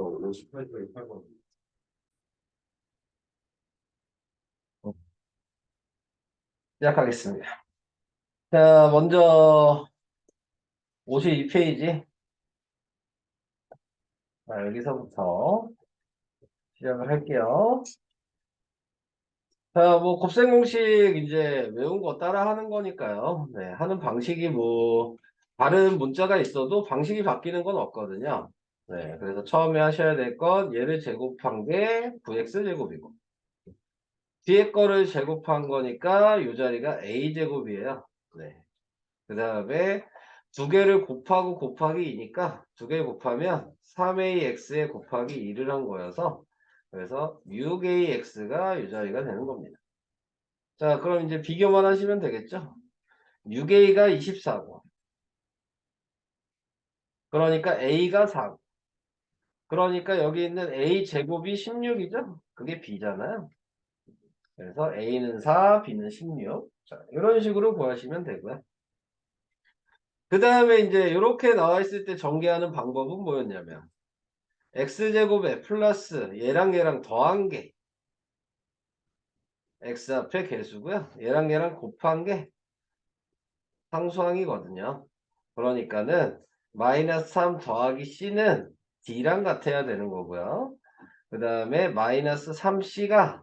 58조에 8번. 시작하겠습니다. 자, 먼저 52페이지. 자, 여기서부터 시작을 할게요. 자, 뭐 곱셈 공식 이제 외운 거 따라 하는 거니까요. 네, 하는 방식이 뭐 다른 문자가 있어도 방식이 바뀌는 건 없거든요. 네, 그래서 처음에 하셔야 될 건 얘를 제곱한 게 9x 제곱이고 뒤에 거를 제곱한 거니까 이 자리가 a 제곱이에요. 네. 그 다음에 두 개를 곱하고 곱하기 2니까 두 개 곱하면 3ax에 곱하기 2를 한 거여서 그래서 6ax가 이 자리가 되는 겁니다. 자, 그럼 이제 비교만 하시면 되겠죠? 6a가 24고 그러니까 a가 4고 그러니까 여기 있는 a 제곱이 16이죠? 그게 b잖아요. 그래서 a는 4, b는 16. 자, 이런 식으로 구하시면 되고요. 그 다음에 이제 이렇게 나와 있을 때 전개하는 방법은 뭐였냐면 x제곱에 플러스 얘랑 더한 게 x 앞에 개수고요. 얘랑 곱한 게 상수항이거든요. 그러니까는 마이너스 3 더하기 c는 d랑 같아야 되는 거고요. 그 다음에 마이너스 3c가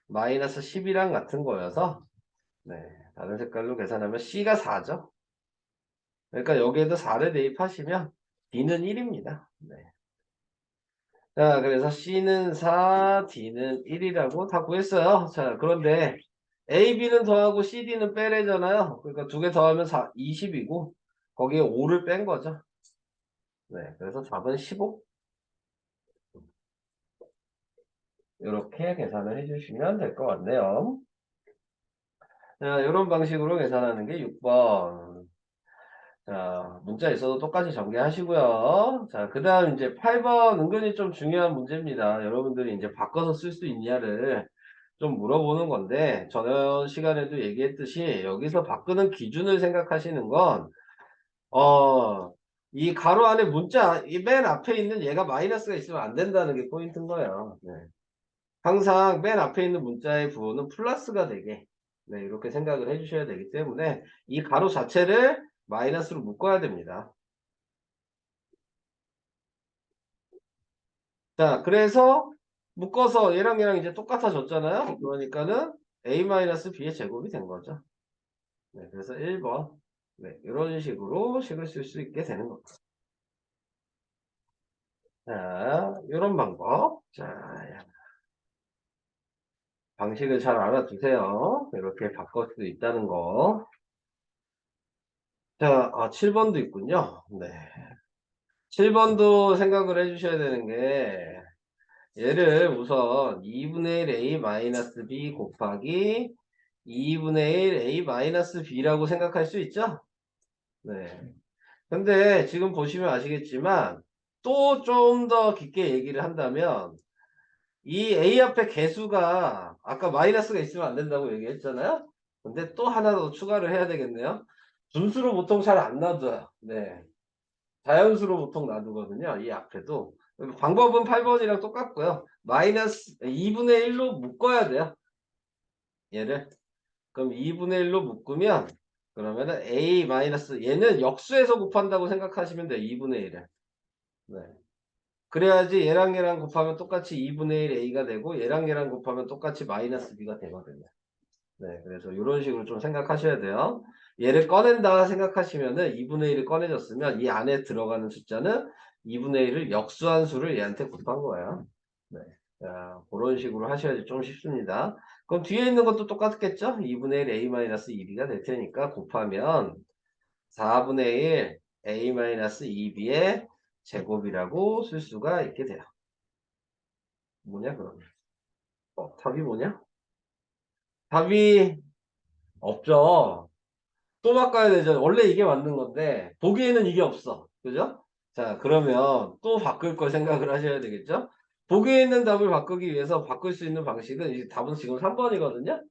마이너스 10이랑 같은 거여서 네, 다른 색깔로 계산하면 c가 4죠. 그러니까 여기에도 4를 대입하시면 d는 1입니다. 네. 자, 그래서 C는 4, D는 1이라고 다 구했어요. 자, 그런데 A, B는 더하고 C, D는 빼래잖아요. 그러니까 두 개 더하면 20이고 거기에 5를 뺀 거죠. 네, 그래서 답은 15. 이렇게 계산을 해주시면 될 것 같네요. 자, 이런 방식으로 계산하는 게 6번. 자, 문자 있어도 똑같이 전개하시고요. 자, 그 다음 이제 8번 은근히 좀 중요한 문제입니다. 여러분들이 이제 바꿔서 쓸 수 있냐를 좀 물어보는 건데, 저번 시간에도 얘기했듯이 여기서 바꾸는 기준을 생각하시는 건, 어, 이 가로 안에 문자, 이 맨 앞에 있는 얘가 마이너스가 있으면 안 된다는 게 포인트인 거예요. 네. 항상 맨 앞에 있는 문자의 부호는 플러스가 되게, 네, 이렇게 생각을 해주셔야 되기 때문에 이 가로 자체를 마이너스로 묶어야 됩니다. 자, 그래서 묶어서 얘랑 이제 똑같아졌잖아요. 그러니까는 a-b의 제곱이 된 거죠. 네, 그래서 1번. 네, 이런 식으로 식을 쓸 수 있게 되는 겁니다. 자, 이런 방법. 자, 방식을 잘 알아두세요. 이렇게 바꿀 수도 있다는 거. 자, 7번도 있군요. 네. 7번도 생각을 해주셔야 되는 게, 얘를 우선 2분의 1 a-b 곱하기 2분의 1 a-b라고 생각할 수 있죠? 네. 근데 지금 보시면 아시겠지만 또 좀 더 깊게 얘기를 한다면 이 a 앞에 개수가 아까 마이너스가 있으면 안 된다고 얘기했잖아요? 근데 또 하나 더 추가를 해야 되겠네요. 분수로 보통 잘 안 놔둬요. 네. 자연수로 보통 놔두거든요. 이 앞에도. 방법은 8번이랑 똑같고요. 마이너스 2분의 1로 묶어야 돼요. 얘를. 그럼 2분의 1로 묶으면 그러면은 a 마이너스 얘는 역수에서 곱한다고 생각하시면 돼요. 2분의 1을. 네. 그래야지 얘랑 곱하면 똑같이 2분의 1 a가 되고 얘랑 곱하면 똑같이 마이너스 b가 되거든요. 네. 그래서 이런 식으로 좀 생각하셔야 돼요. 얘를 꺼낸다 생각하시면은 2분의 1을 꺼내줬으면 이 안에 들어가는 숫자는 2분의 1을 역수한 수를 얘한테 곱한 거예요. 네. 자, 그런 식으로 하셔야지 좀 쉽습니다. 그럼 뒤에 있는 것도 똑같겠죠? 2분의 1 a-2b가 될 테니까 곱하면 4분의 1 a-2b의 제곱이라고 쓸 수가 있게 돼요. 뭐냐 그러면? 답이 뭐냐? 답이 없죠. 또 바꿔야 되죠. 원래 이게 맞는 건데 보기에는 이게 없어. 그죠? 자, 그러면 또 바꿀 걸 생각을 하셔야 되겠죠? 보기에 있는 답을 바꾸기 위해서 바꿀 수 있는 방식은 이 답은 지금 3번이거든요.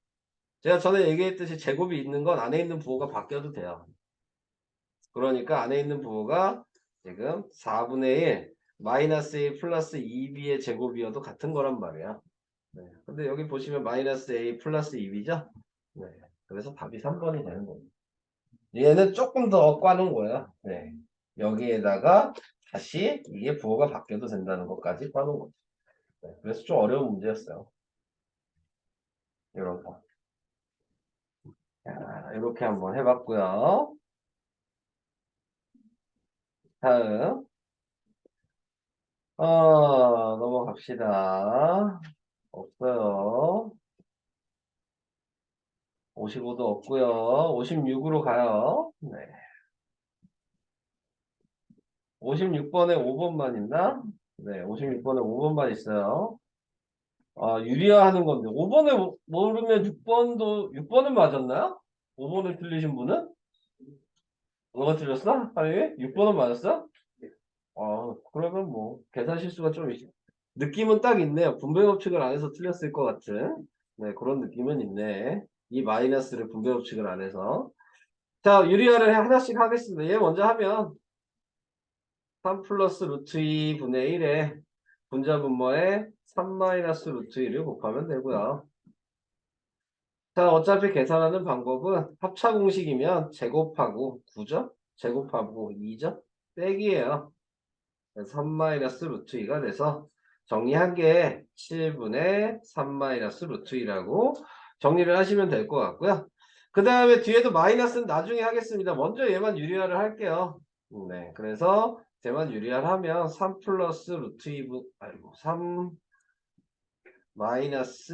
제가 전에 얘기했듯이 제곱이 있는 건 안에 있는 부호가 바뀌어도 돼요. 그러니까 안에 있는 부호가 지금 4분의 1 마이너스 A 플러스 2B의 제곱이어도 같은 거란 말이야. 네. 근데 여기 보시면 마이너스 A 플러스 2B죠? 네. 그래서 답이 3번이 되는 겁니다. 얘는 조금 더 꽈놓은 거야. 네. 여기에다가 다시 이게 부호가 바뀌어도 된다는 것까지 꽈놓은 거죠. 네. 그래서 좀 어려운 문제였어요. 이런 거. 자, 이렇게 한번 해봤고요. 다음, 넘어갑시다. 없어요. 55도 없고요. 56으로 가요. 네. 56번에 5번만 있나? 네, 56번에 5번만 있어요. 아, 유리화하는 건데. 5번에 모르면 6번은 맞았나요? 5번을 틀리신 분은? 너가 틀렸어? 아니, 6번은 맞았어? 그러면 뭐, 계산 실수가 좀 느낌은 딱 있네요. 분배 법칙을 안 해서 틀렸을 것 같은. 네, 그런 느낌은 있네. 이 마이너스를 분배 법칙을 안 해서. 자, 유리화를 하나씩 하겠습니다. 얘 먼저 하면 3 플러스 루트 2 분의 1에 분자 분모에 3 마이너스 루트 1을 곱하면 되고요. 자, 어차피 계산하는 방법은 합차 공식이면 제곱하고 9죠? 제곱하고 2죠? 빼기예요. 3 마이너스 루트 2가 돼서 정리한 게 7분의 3 마이너스 루트 2라고 정리를 하시면 될 것 같고요. 그 다음에 뒤에도 마이너스는 나중에 하겠습니다. 먼저 얘만 유리화를 할게요. 네, 그래서 쟤만 유리화를 하면 3 플러스 루트 2분, 아이고, 3 마이너스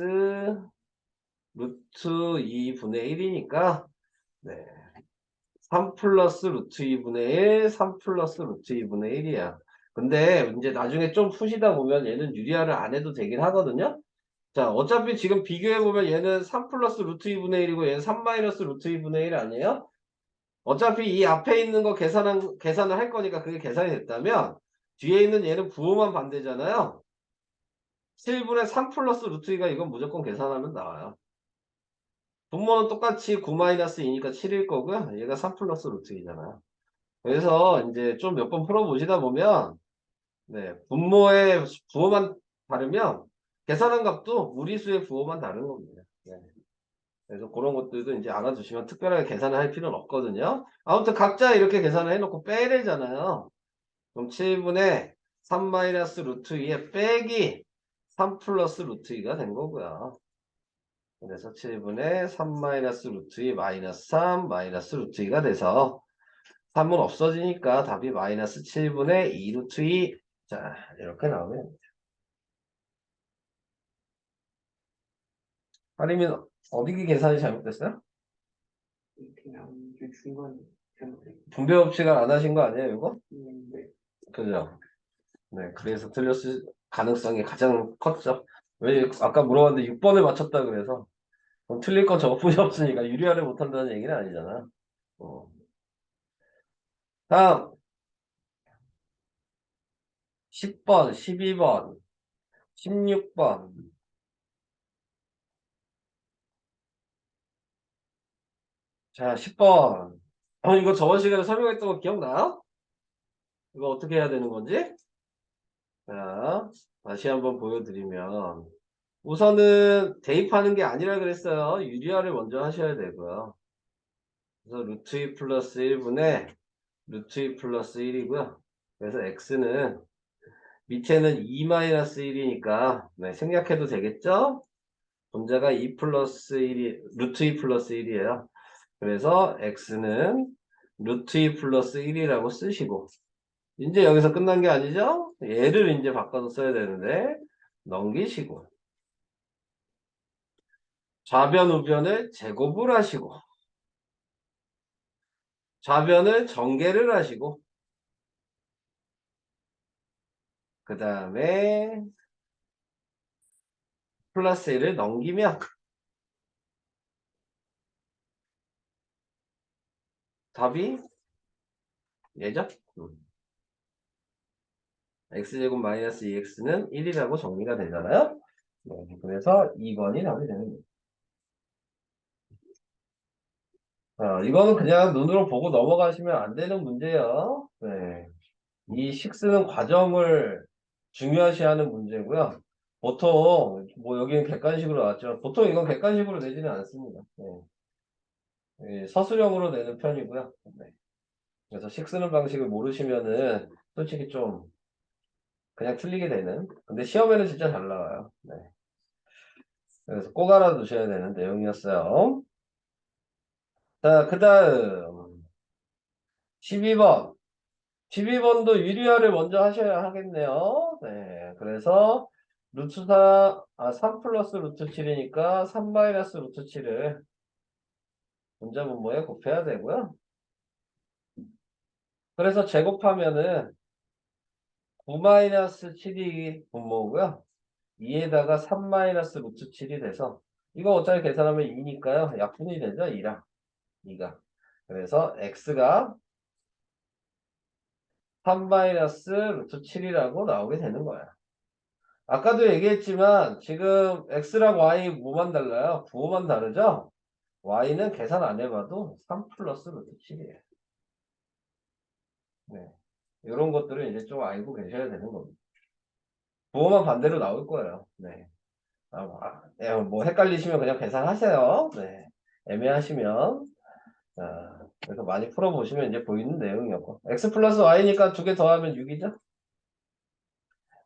루트 2분의 1이니까, 네, 3 플러스 루트 2분의 1, 3 플러스 루트 2분의 1이야. 근데 이제 나중에 좀 푸시다 보면 얘는 유리화를 안 해도 되긴 하거든요. 자, 어차피 지금 비교해보면 얘는 3 플러스 루트 2분의 1이고 얘는 3 마이너스 루트 2분의 1 아니에요? 어차피 이 앞에 있는 거 계산을 할 거니까 그게 계산이 됐다면 뒤에 있는 얘는 부호만 반대잖아요. 7분의 3 플러스 루트 2가 이건 무조건 계산하면 나와요. 분모는 똑같이 9 마이너스 2니까 7일 거고요. 얘가 3 플러스 루트 2잖아요. 그래서 이제 좀 몇 번 풀어보시다 보면 네, 분모의 부호만 다르면 계산한 값도 무리수의 부호만 다른 겁니다. 네. 그래서 그런 것들도 이제 알아두시면 특별하게 계산을 할 필요는 없거든요. 아무튼 각자 이렇게 계산을 해놓고 빼내잖아요. 그럼 7분의 3 마이너스 루트 2에 빼기 3 플러스 루트 2가 된 거고요. 그래서 7분의 3 마이너스 루트 2 마이너스 3 마이너스 루트 2가 돼서 3은 없어지니까 답이 마이너스 7분의 2 루트 2. 자, 이렇게 나오면. 아니면 어디 계산이 잘못됐어요? 그냥 중간 잘못된. 분배 법칙을 안 하신 거 아니에요, 이거? 네. 그죠? 네, 그래서 틀렸을 가능성이 가장 컸죠. 왜 아까 물어봤는데 6번을 맞췄다 그래서 그럼 틀릴 건 저것뿐이 없으니까 유리화를 못한다는 얘기는 아니잖아. 어. 다음 10번, 12번, 16번. 자, 10번. 이거 저번 시간에 설명했던 거 기억나요? 이거 어떻게 해야 되는 건지? 자, 다시 한번 보여드리면 우선은 대입하는 게 아니라 그랬어요. 유리화를 먼저 하셔야 되고요. 그래서 루트 2 플러스 1분의 루트 2 플러스 1이고요. 그래서 x는 밑에는 2-1이니까 네, 생략해도 되겠죠? 분자가 2 플러스 1이 루트 2 플러스 1이에요. 그래서 x는 루트 2 플러스 1이라고 쓰시고 이제 여기서 끝난 게 아니죠? 얘를 이제 바꿔서 써야 되는데 넘기시고 좌변 우변을 제곱을 하시고 좌변을 전개를 하시고 그 다음에 플러스 1을 넘기면 답이 얘죠? x제곱 마이너스 2x는 1이라고 정리가 되잖아요? 네, 그래서 2번이 답이 되는 거예요. 이거는 그냥 눈으로 보고 넘어가시면 안 되는 문제예요. 네. 이 식쓰는 과정을 중요시하는 문제고요. 보통 뭐 여기는 객관식으로 나왔지만 보통 이건 객관식으로 내지는 않습니다. 네. 서술형으로 내는 편이고요. 네. 그래서 식쓰는 방식을 모르시면은 솔직히 좀 그냥 틀리게 되는. 근데 시험에는 진짜 잘 나와요. 네. 그래서 꼭 알아두셔야 되는 내용이었어요. 자, 그 다음 12번. 12번도 유리화를 먼저 하셔야 하겠네요. 네. 그래서 루트 4, 3 플러스 루트 7이니까 3 마이너스 루트 7을 분자 분모에 곱해야 되고요. 그래서 제곱하면은 9 마이너스 7이 분모고요. 2에다가 3 마이너스 루트 7이 돼서 이거 어차피 계산하면 2니까요. 약분이 되죠. 2랑 2가. 그래서 x가 3 마이너스 루트 7이라고 나오게 되는 거야. 아까도 얘기했지만 지금 x랑 y 뭐만 달라요? 부호만 다르죠? y는 계산 안 해봐도 3 플러스 루트 7이에요. 네. 이런 것들은 이제 좀 알고 계셔야 되는 겁니다. 부호만 반대로 나올 거예요. 네. 뭐 헷갈리시면 그냥 계산하세요. 네. 애매하시면. 자, 그래서 많이 풀어보시면 이제 보이는 내용이었고. x 플러스 y니까 두 개 더하면 6이죠?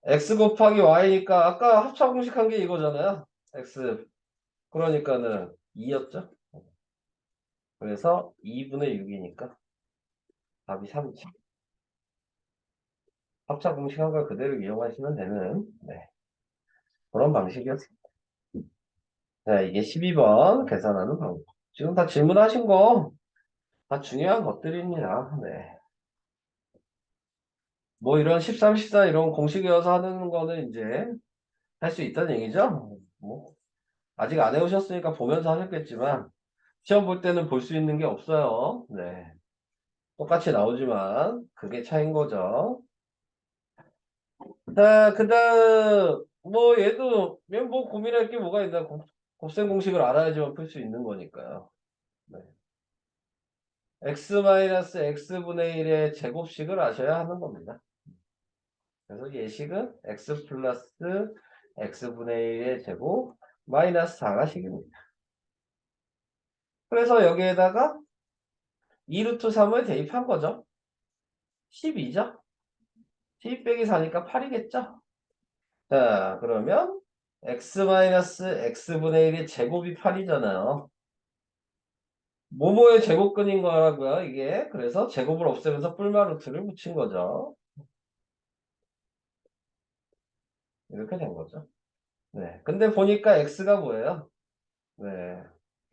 x 곱하기 y니까 아까 합차 공식한 게 이거잖아요. x. 그러니까는 2였죠? 그래서 2분의 6이니까 답이 3이죠. 합차 공식한 걸 그대로 이용하시면 되는 네, 그런 방식이었습니다. 자, 이게 12번 계산하는 방법. 지금 다 질문하신 거 다 중요한 것들입니다. 네. 뭐 이런 13, 14 이런 공식 외워서 하는 거는 이제 할 수 있다는 얘기죠. 뭐 아직 안 해오셨으니까 보면서 하셨겠지만 시험 볼 때는 볼 수 있는 게 없어요. 네. 똑같이 나오지만 그게 차이인 거죠. 자, 그 다음 뭐 얘도 뭐 고민할 게 뭐가 있나. 곱셈 공식을 알아야지만 풀 수 있는 거니까요. 네. x-x분의 1의 제곱식을 아셔야 하는 겁니다. 그래서 예식은 x 플러스 x분의 1의 제곱 마이너스 4가 식입니다. 그래서 여기에다가 2루트 3을 대입한 거죠. 12죠? 12 빼기 4니까 8이겠죠? 자, 그러면 x 마이너스 x분의 1의 제곱이 8이잖아요. 모모의 제곱근인 거라고요, 이게. 그래서 제곱을 없애면서 뿔마루트를 붙인 거죠. 이렇게 된 거죠. 네. 근데 보니까 x가 뭐예요? 네.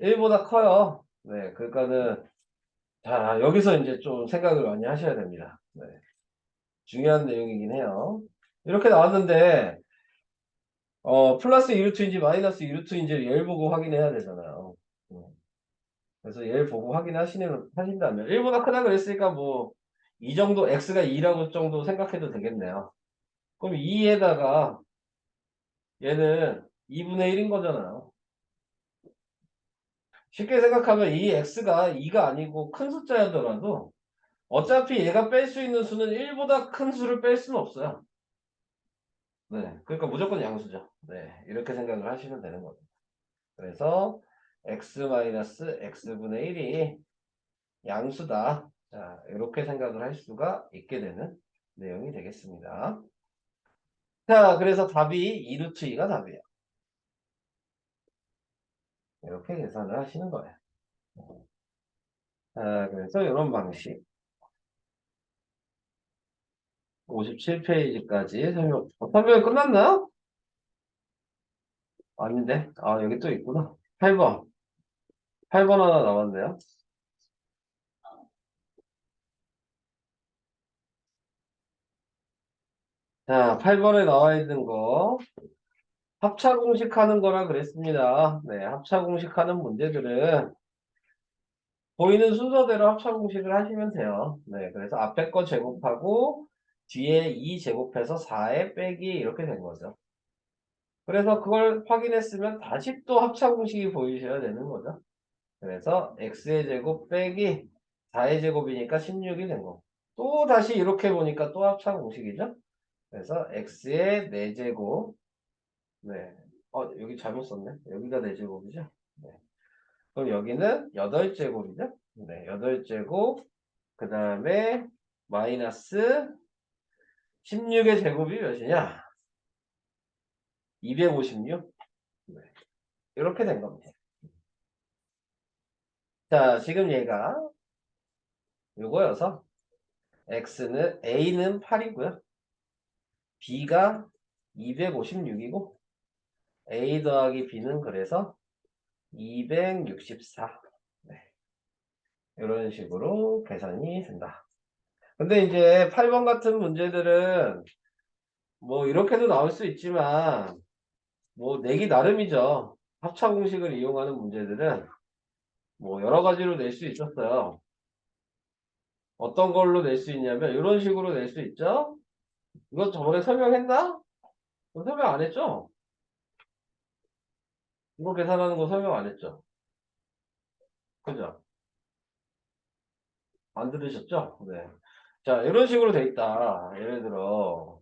1보다 커요. 네. 그러니까는, 자, 여기서 이제 좀 생각을 많이 하셔야 됩니다. 네. 중요한 내용이긴 해요. 이렇게 나왔는데, 플러스 2루트인지 마이너스 2루트인지를 얘를 보고 확인해야 되잖아요. 그래서 얘를 보고 하신다면, 1보다 크다 그랬으니까 뭐, 이 정도, x가 2라고 정도 생각해도 되겠네요. 그럼 2에다가 얘는 2분의 1인 거잖아요. 쉽게 생각하면 이 x가 2가 아니고 큰 숫자였더라도 어차피 얘가 뺄 수 있는 수는 1보다 큰 수를 뺄 수는 없어요. 네. 그러니까 무조건 양수죠. 네. 이렇게 생각을 하시면 되는 겁니다. 그래서 x-x분의 1이 양수다. 자, 이렇게 생각을 할 수가 있게 되는 내용이 되겠습니다. 자, 그래서 답이 2루트 2가 답이에요. 이렇게 계산을 하시는 거예요. 자, 그래서 이런 방식. 57페이지까지 설명이 끝났나요? 아닌데? 여기 또 있구나. 8번. 8번 하나 남았네요. 자, 8번에 나와 있는 거. 합차 공식하는 거라 그랬습니다. 네, 합차 공식하는 문제들은 보이는 순서대로 합차 공식을 하시면 돼요. 네, 그래서 앞에 거 제곱하고 뒤에 2 제곱해서 4에 빼기 이렇게 된 거죠. 그래서 그걸 확인했으면 다시 또 합차 공식이 보이셔야 되는 거죠. 그래서 x의 제곱 빼기 4의 제곱이니까 16이 된 거. 또 다시 이렇게 보니까 또 합차 공식이죠. 그래서 x의 4제곱. 네. 여기 잘못 썼네. 여기가 4제곱이죠. 네. 그럼 여기는 8제곱이죠. 네. 8제곱. 그 다음에 마이너스 16의 제곱이 몇이냐? 256. 네. 이렇게 된 겁니다. 자, 지금 얘가 요거여서 x는 a는 8이고요. b가 256이고 a 더하기 b는 그래서 264. 네. 이런 식으로 계산이 된다. 근데 이제 8번 같은 문제들은 뭐 이렇게도 나올 수 있지만 뭐 내기 나름이죠. 합차 공식을 이용하는 문제들은 뭐 여러 가지로 낼 수 있었어요. 어떤 걸로 낼 수 있냐면 이런 식으로 낼 수 있죠. 이거 저번에 설명했나? 이거 설명 안 했죠? 이거 계산하는 거 설명 안 했죠? 그죠? 안 들으셨죠? 네. 자, 이런 식으로 돼 있다. 예를 들어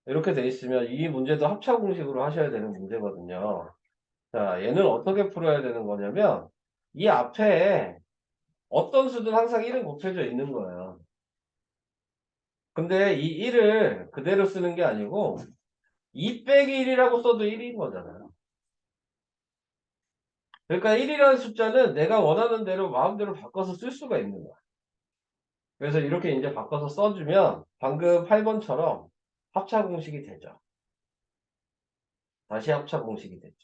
이렇게 돼 있으면 이 문제도 합차 공식으로 하셔야 되는 문제거든요. 자, 얘는 어떻게 풀어야 되는 거냐면 이 앞에 어떤 수든 항상 1은 곱해져 있는 거예요. 근데 이 1을 그대로 쓰는 게 아니고 2 빼기 1이라고 써도 1인 거잖아요. 그러니까 1이라는 숫자는 내가 원하는 대로 마음대로 바꿔서 쓸 수가 있는 거야. 그래서 이렇게 이제 바꿔서 써주면 방금 8번처럼 합차 공식이 되죠. 다시 합차 공식이 되죠.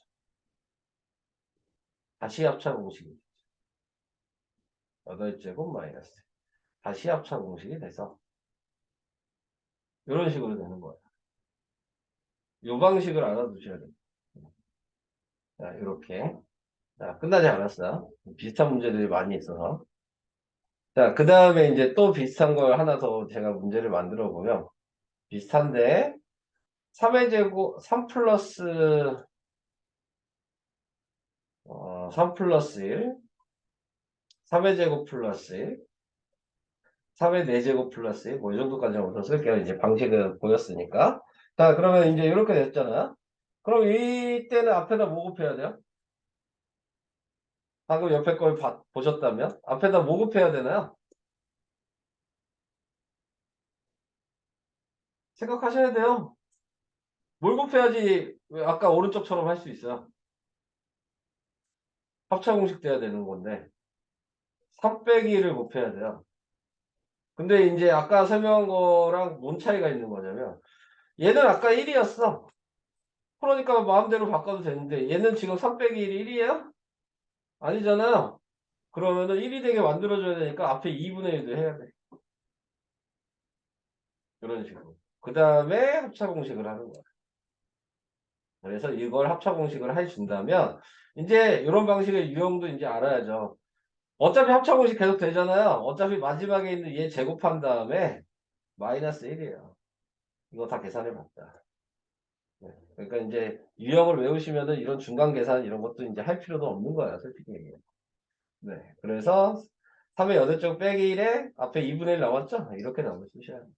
다시 합차 공식이 되죠. 8제곱 마이너스. 다시 합차 공식이 돼서 이런 식으로 되는 거예요. 이 방식을 알아두셔야 돼요. 자, 이렇게. 자, 끝나지 않았어요. 비슷한 문제들이 많이 있어서. 자, 그 다음에 이제 또 비슷한 걸 하나 더 제가 문제를 만들어 보면 비슷한데 3의 제곱 3 플러스 3 플러스 1 3의 제곱 플러스 1 3의 4제곱 플러스 1 뭐 이 정도까지는 우선 쓸게요. 이제 방식은 보였으니까. 자, 그러면 이제 이렇게 됐잖아요. 그럼 이때는 앞에다 뭐 곱해야 돼요? 방금 옆에 걸 보셨다면 앞에다 뭐 곱해야 되나요? 생각하셔야 돼요. 뭘 곱해야지 왜 아까 오른쪽처럼 할 수 있어요. 합차 공식 돼야 되는 건데 3 빼기 1을 곱해야 돼요. 근데 이제 아까 설명한 거랑 뭔 차이가 있는 거냐면 얘는 아까 1이었어. 그러니까 마음대로 바꿔도 되는데 얘는 지금 3 빼기 1이 1이에요? 아니잖아요. 그러면은 1이 되게 만들어줘야 되니까 앞에 2분의 1도 해야 돼. 이런 식으로. 그 다음에 합차 공식을 하는 거야. 그래서 이걸 합차 공식을 해준다면 이제 이런 방식의 유형도 이제 알아야죠. 어차피 합차 공식 계속 되잖아요. 어차피 마지막에 있는 얘 제곱한 다음에 마이너스 1이에요. 이거 다 계산해 봤다. 네. 그러니까 이제 유형을 외우시면은 이런 중간 계산 이런 것도 이제 할 필요도 없는 거야, 솔직히 얘기해. 네. 그래서 3의 8쪽 빼기 1에 앞에 2분의 1 나왔죠? 이렇게 나오면 쓰셔야 돼요.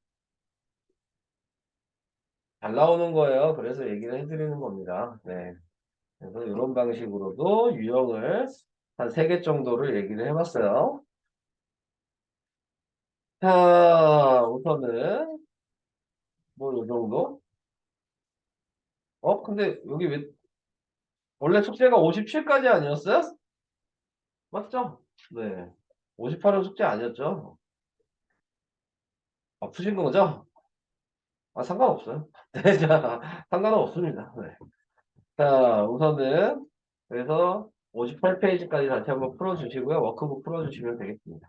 잘 나오는 거예요. 그래서 얘기를 해드리는 겁니다. 네. 그래서 이런 방식으로도 유형을 한 3개 정도를 얘기를 해봤어요. 자, 우선은 뭐 이 정도? 근데 여기 왜 원래 숙제가 57까지 아니었어요? 맞죠? 네. 58은 숙제 아니었죠? 푸신 거죠? 상관없어요. 네, 자, 상관은 없습니다. 네. 자, 우선은 그래서 58페이지까지 다시 한번 풀어주시고요. 워크북 풀어주시면 되겠습니다.